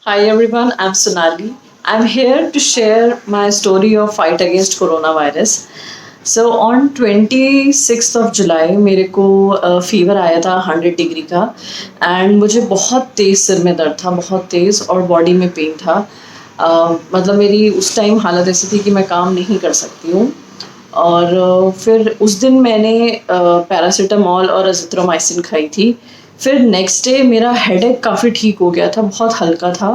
Hi everyone, I'm Sonali. I'm here to share my story of fight against coronavirus. So on 26th of July मेरे को fever आया था 100 degree का and मुझे बहुत तेज़ सिर में दर्द था, बहुत तेज़, और बॉडी में पेन था। मतलब मेरी उस टाइम हालत ऐसी थी कि मैं काम नहीं कर सकती हूँ। और फिर उस दिन मैंने पैरासीटामोल और अजिथ्रोमाइसिन खाई थी। फिर नेक्स्ट डे मेरा हेडेक काफ़ी ठीक हो गया था, बहुत हल्का था।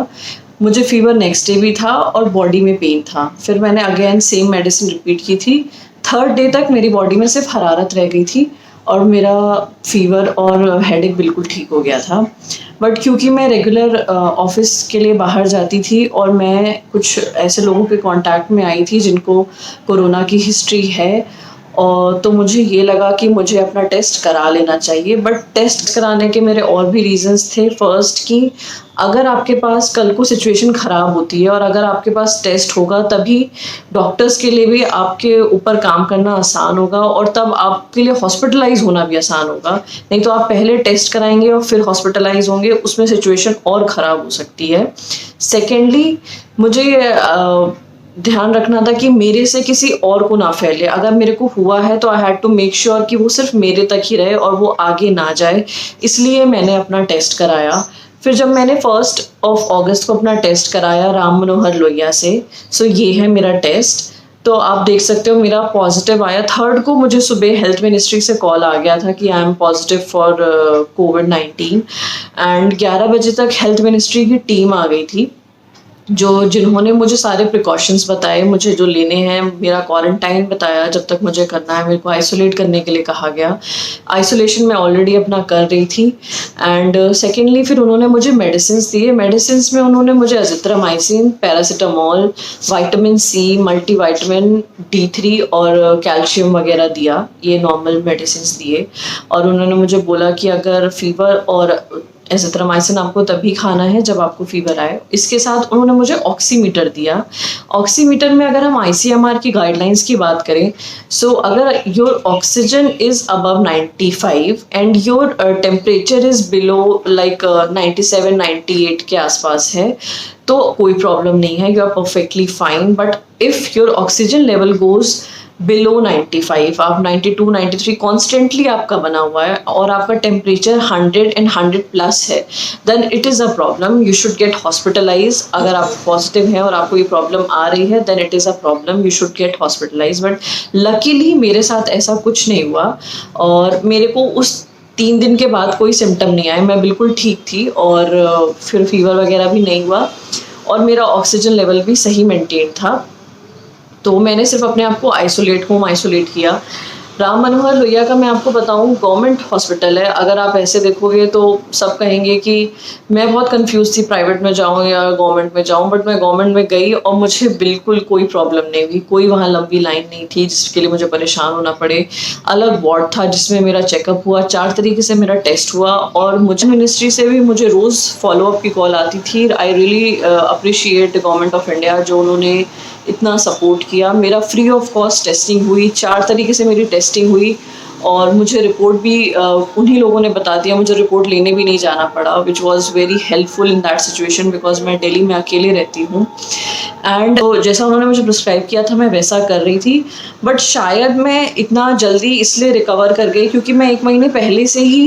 मुझे फ़ीवर नेक्स्ट डे भी था और बॉडी में पेन था। फिर मैंने अगेन सेम मेडिसिन रिपीट की थी। थर्ड डे तक मेरी बॉडी में सिर्फ हरारत रह गई थी और मेरा फ़ीवर और हेडेक बिल्कुल ठीक हो गया था। बट क्योंकि मैं रेगुलर ऑफिस के लिए बाहर जाती थी और मैं कुछ ऐसे लोगों के कांटेक्ट में आई थी जिनको कोरोना की हिस्ट्री है, और तो मुझे ये लगा कि मुझे अपना टेस्ट करा लेना चाहिए। बट टेस्ट कराने के मेरे और भी रीज़न्स थे। फर्स्ट कि अगर आपके पास कल को सिचुएशन ख़राब होती है और अगर आपके पास टेस्ट होगा तभी डॉक्टर्स के लिए भी आपके ऊपर काम करना आसान होगा और तब आपके लिए हॉस्पिटलाइज होना भी आसान होगा। नहीं तो आप पहले टेस्ट कराएंगे और फिर हॉस्पिटलाइज होंगे, उसमें सिचुएशन और ख़राब हो सकती है। सेकेंडली, मुझे ध्यान रखना था कि मेरे से किसी और को ना फैले। अगर मेरे को हुआ है तो I had to make sure कि वो सिर्फ मेरे तक ही रहे और वो आगे ना जाए, इसलिए मैंने अपना टेस्ट कराया। फिर जब मैंने 1 अगस्त को अपना टेस्ट कराया राम मनोहर लोहिया से, सो ये है मेरा टेस्ट। तो आप देख सकते हो मेरा पॉजिटिव आया। थर्ड को मुझे सुबह हेल्थ मिनिस्ट्री से कॉल आ गया था कि I am positive for covid and 11 बजे तक हेल्थ मिनिस्ट्री की टीम आ गई थी जिन्होंने मुझे सारे प्रिकॉशंस बताए, मुझे जो लेने हैं। मेरा क्वारंटाइन बताया जब तक मुझे करना है, मेरे को आइसोलेट करने के लिए कहा गया। आइसोलेशन मैं ऑलरेडी अपना कर रही थी। एंड सेकेंडली फिर उन्होंने मुझे मेडिसिन्स दिए। मेडिसिन्स में उन्होंने मुझे azithromycin, paracetamol, vitamin C, multivitamin, D3 और कैल्शियम वगैरह दिया। ये नॉर्मल मेडिसिन्स दिए और उन्होंने मुझे बोला कि अगर फीवर और एजिथ्रोमाइसिन आपको तभी खाना है जब आपको फीवर आए। इसके साथ उन्होंने मुझे ऑक्सीमीटर दिया। ऑक्सीमीटर में अगर हम ICMR की गाइडलाइंस की बात करें, सो अगर your oxygen is above 95 and your temperature is below like 97-98 के आसपास है तो कोई प्रॉब्लम नहीं है, you are perfectly fine. But if your oxygen level goes below 95, आप 92-93 कॉन्स्टेंटली आपका बना हुआ है और आपका टेम्परेचर 100 है, then it is a problem, you should get hospitalize. अगर आप पॉजिटिव हैं और आपको ये प्रॉब्लम आ रही है then it is a problem, you should get hospitalize. But luckily मेरे साथ ऐसा कुछ नहीं हुआ और मेरे को उस 3 दिन के बाद कोई सिम्टम नहीं आए। मैं बिल्कुल ठीक थी और फिर फीवर वगैरह भी नहीं हुआ और मेरा ऑक्सीजन लेवल भी सही मेंटेन था। तो मैंने सिर्फ अपने आप को होम आइसोलेट किया। राम मनोहर लोहिया का मैं आपको बताऊं, गवर्नमेंट हॉस्पिटल है। अगर आप ऐसे देखोगे तो सब कहेंगे कि मैं बहुत कंफ्यूज थी प्राइवेट में जाऊं या गवर्नमेंट में जाऊं, बट मैं गवर्नमेंट में गई और मुझे बिल्कुल कोई प्रॉब्लम नहीं हुई। कोई वहाँ लंबी लाइन नहीं थी जिसके लिए मुझे परेशान होना पड़े। अलग वार्ड था जिसमें मेरा चेकअप हुआ, 4 तरीके से मेरा टेस्ट हुआ और मुझे मिनिस्ट्री से भी मुझे रोज़ फॉलोअप की कॉल आती थी। I really appreciate government of India जो उन्होंने इतना सपोर्ट किया। मेरा फ्री ऑफ कॉस्ट टेस्टिंग हुई, 4 तरीके से मेरी टेस्टिंग हुई और मुझे रिपोर्ट भी उन्हीं लोगों ने बता दिया। मुझे रिपोर्ट लेने भी नहीं जाना पड़ा, which was very helpful in that situation because मैं दिल्ली में अकेले रहती हूँ। एंड तो जैसा उन्होंने मुझे प्रिस्क्राइब किया था मैं वैसा कर रही थी। बट शायद मैं इतना जल्दी इसलिए रिकवर कर गई क्योंकि मैं 1 महीने पहले से ही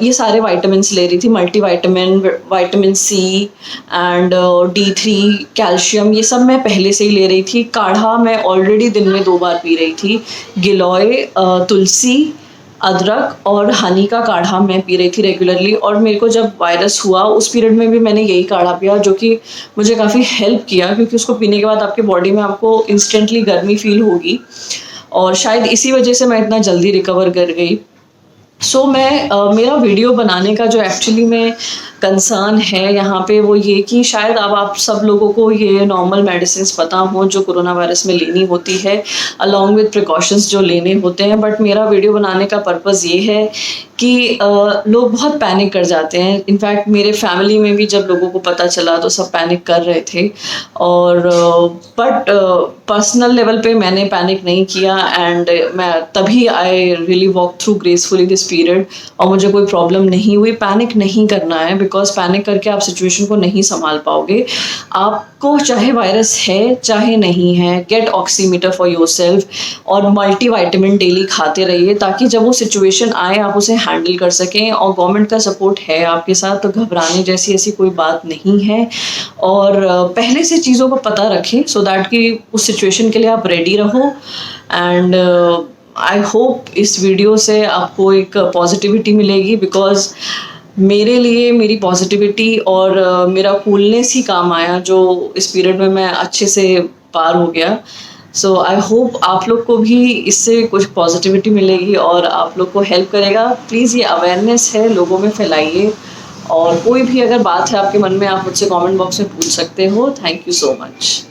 ये सारे विटामिन्स ले रही थी। Multivitamin, vitamin C and D3, calcium, ये सब मैं पहले से ही ले रही थी। काढ़ा मैं ऑलरेडी दिन में 2 बार पी रही थी। गिलोय, तुलसी, अदरक और हनी का काढ़ा मैं पी रही थी रेगुलरली। और मेरे को जब वायरस हुआ उस पीरियड में भी मैंने यही काढ़ा पिया जो कि मुझे काफ़ी हेल्प किया क्योंकि उसको पीने के बाद आपके बॉडी में आपको इंस्टेंटली गर्मी फील होगी और शायद इसी वजह से मैं इतना जल्दी रिकवर कर गई। सो मेरा वीडियो बनाने का जो एक्चुअली में कंसर्न है यहाँ पे वो ये कि शायद अब आप सब लोगों को ये नॉर्मल मेडिसिन्स पता हो जो कोरोना वायरस में लेनी होती है अलॉन्ग विद प्रिकॉशंस जो लेने होते हैं। बट मेरा वीडियो बनाने का पर्पज़ ये है कि लोग बहुत पैनिक कर जाते हैं। इनफैक्ट मेरे फैमिली में भी जब लोगों को पता चला तो सब पैनिक कर रहे थे और बट पर्सनल लेवल पे मैंने पैनिक नहीं किया एंड मैं तभी I really walk through gracefully this period और मुझे कोई प्रॉब्लम नहीं हुई। पैनिक नहीं करना है बिकॉज पैनिक करके आप सिचुएशन को नहीं संभाल पाओगे। आपको चाहे वायरस है चाहे नहीं है, गेट ऑक्सीमीटर फॉर योरसेल्फ और मल्टीविटामिन डेली खाते रहिए ताकि जब वो सिचुएशन आए आप उसे हैंडल कर सकें। और गवर्नमेंट का सपोर्ट है आपके साथ, तो घबराने जैसी ऐसी कोई बात नहीं है। और पहले से चीज़ों को पता रखें सो दैट कि उस सिचुएशन के लिए आप रेडी रहो। एंड आई होप इस वीडियो से आपको एक पॉजिटिविटी मिलेगी, बिकॉज मेरे लिए मेरी पॉजिटिविटी और मेरा कूलनेस ही काम आया, जो इस पीरियड में मैं अच्छे से पार हो गया। सो आई होप आप लोग को भी इससे कुछ पॉजिटिविटी मिलेगी और आप लोग को हेल्प करेगा। प्लीज़ ये अवेयरनेस है, लोगों में फैलाइए। और कोई भी अगर बात है आपके मन में, आप मुझसे कमेंट बॉक्स में पूछ सकते हो। Thank you so much.